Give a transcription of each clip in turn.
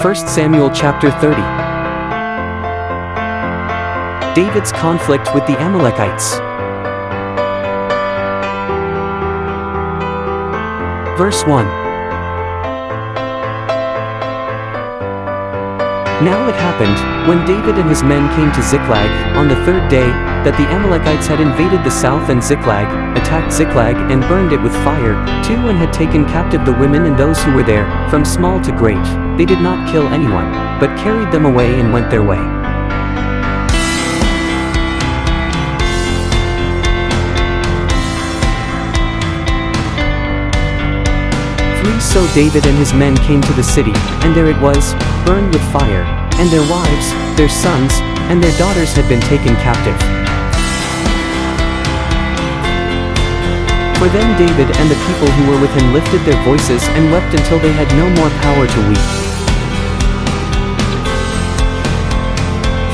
1 Samuel chapter 30. David's conflict with the Amalekites. Verse 1. Now it happened, when David and his men came to Ziklag, on the third day, that the Amalekites had invaded the south and Ziklag, attacked Ziklag and burned it with fire, too, and had taken captive the women and those who were there, from small to great. They did not kill anyone, but carried them away and went their way. So David and his men came to the city, and there it was, burned with fire, and their wives, their sons, and their daughters had been taken captive. For then David and the people who were with him lifted their voices and wept until they had no more power to weep.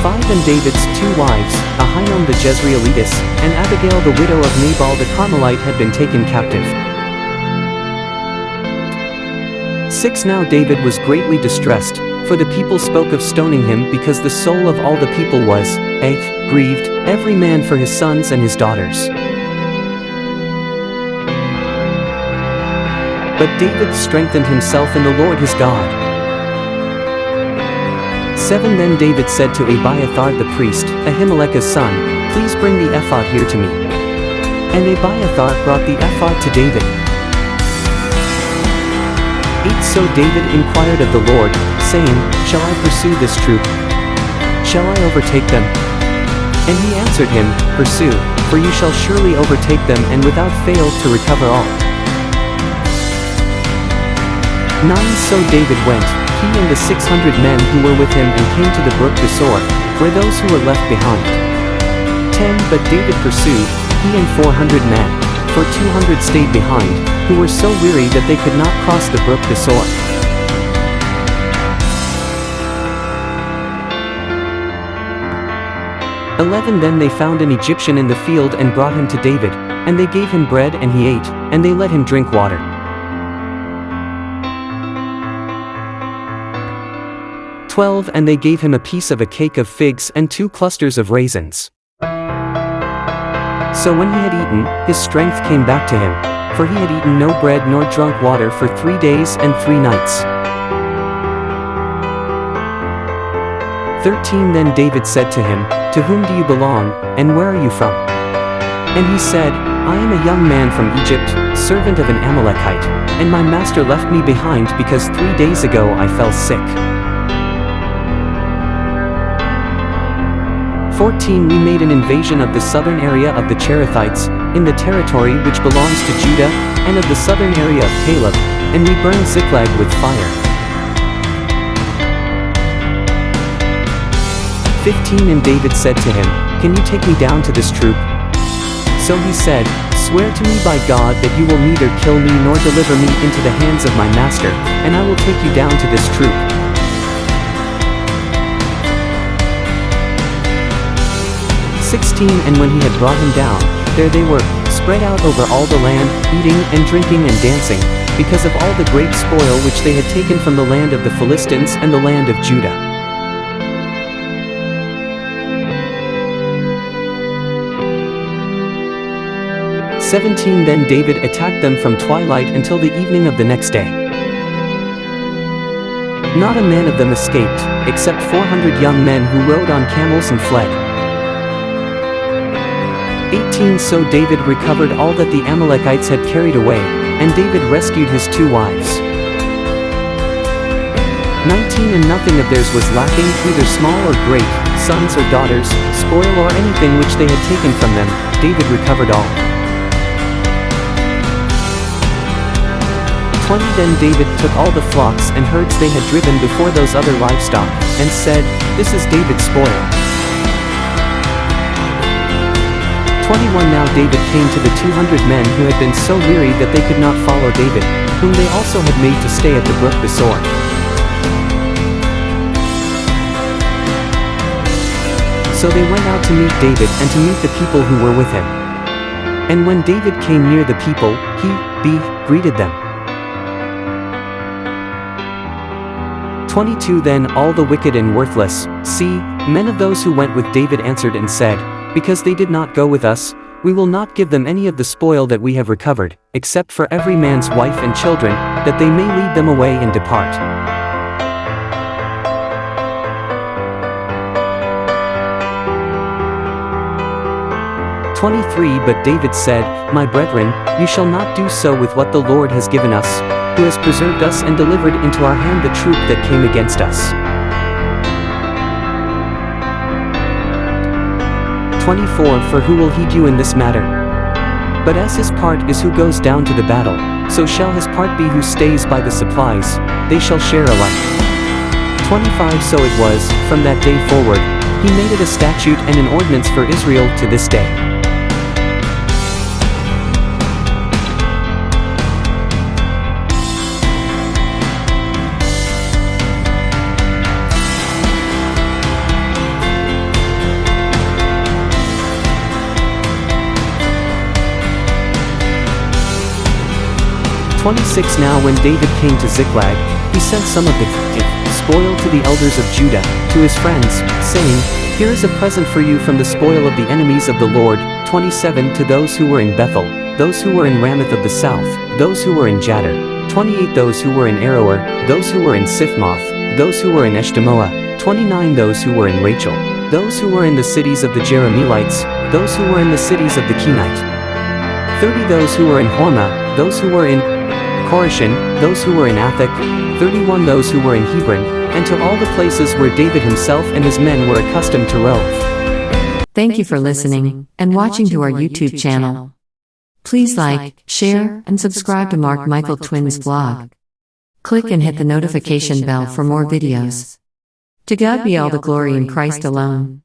5 And David's 2 wives, Ahinoam the Jezreelitess, and Abigail the widow of Nabal the Carmelite had been taken captive. 6 Now David was greatly distressed, for the people spoke of stoning him, because the soul of all the people was, grieved, every man for his sons and his daughters. But David strengthened himself in the Lord his God. 7 Then David said to Abiathar the priest, Ahimelech's son, Please bring the ephod here to me. And Abiathar brought the ephod to David. 8 So David inquired of the Lord, saying, Shall I pursue this troop? Shall I overtake them? And he answered him, Pursue, for you shall surely overtake them, and without fail to recover all. 9 So David went, he and the 600 men who were with him, and came to the brook Besor, where those who were left behind. 10 But David pursued, he and 400 men, for 200 stayed behind, who were so weary that they could not cross the brook Besor. 11 Then they found an Egyptian in the field and brought him to David, and they gave him bread and he ate, and they let him drink water. 12 And they gave him a piece of a cake of figs and 2 clusters of raisins. So when he had eaten, his strength came back to him, for he had eaten no bread nor drunk water for 3 days and 3 nights. 13 Then David said to him, To whom do you belong, and where are you from? And he said, I am a young man from Egypt, servant of an Amalekite, and my master left me behind because 3 days ago I fell sick. 14 We made an invasion of the southern area of the Cherethites, in the territory which belongs to Judah, and of the southern area of Caleb, and we burned Ziklag with fire. 15 And David said to him, Can you take me down to this troop? So he said, Swear to me by God that you will neither kill me nor deliver me into the hands of my master, and I will take you down to this troop. 16 And when he had brought him down, there they were, spread out over all the land, eating and drinking and dancing, because of all the great spoil which they had taken from the land of the Philistines and the land of Judah. (17) Then David attacked them from twilight until the evening of the next day. Not a man of them escaped, except 400 young men who rode on camels and fled. 18 So David recovered all that the Amalekites had carried away, and David rescued his 2 wives. 19 And nothing of theirs was lacking, either small or great, sons or daughters, spoil or anything which they had taken from them, David recovered all. 20 Then David took all the flocks and herds they had driven before those other livestock, and said, This is David's spoil. 21 Now David came to the 200 men who had been so weary that they could not follow David, whom they also had made to stay at the brook Besor. So they went out to meet David and to meet the people who were with him. And when David came near the people, he greeted them. 22 Then all the wicked and worthless, men of those who went with David answered and said, Because they did not go with us, we will not give them any of the spoil that we have recovered, except for every man's wife and children, that they may lead them away and depart. But David said, My brethren, you shall not do so with what the Lord has given us, who has preserved us and delivered into our hand the troop that came against us. 24 For who will heed you in this matter? But as his part is who goes down to the battle, so shall his part be who stays by the supplies, they shall share alike. 25 So it was, from that day forward, he made it a statute and an ordinance for Israel to this day. Now when David came to Ziklag, he sent some of the spoil to the elders of Judah, to his friends, saying, Here is a present for you from the spoil of the enemies of the Lord. 27 To those who were in Bethel, those who were in Ramoth of the south, those who were in Jattir. 28 Those who were in Aroer, those who were in Sifmoth, those who were in Eshtemoa. 29 Those who were in Rachel, those who were in the cities of the Jerahmeelites, those who were in the cities of the Kenite. 30 Those who were in Hormah, those who were in Chorashan, those who were in Athak. 31 Those who were in Hebron, and to all the places where David himself and his men were accustomed to rove. Thank you for listening and watching to our YouTube channel. Please like, share, and subscribe to Mark Michael Twins vlog. Click and hit the notification bell for more videos. To God be all the glory in Christ alone.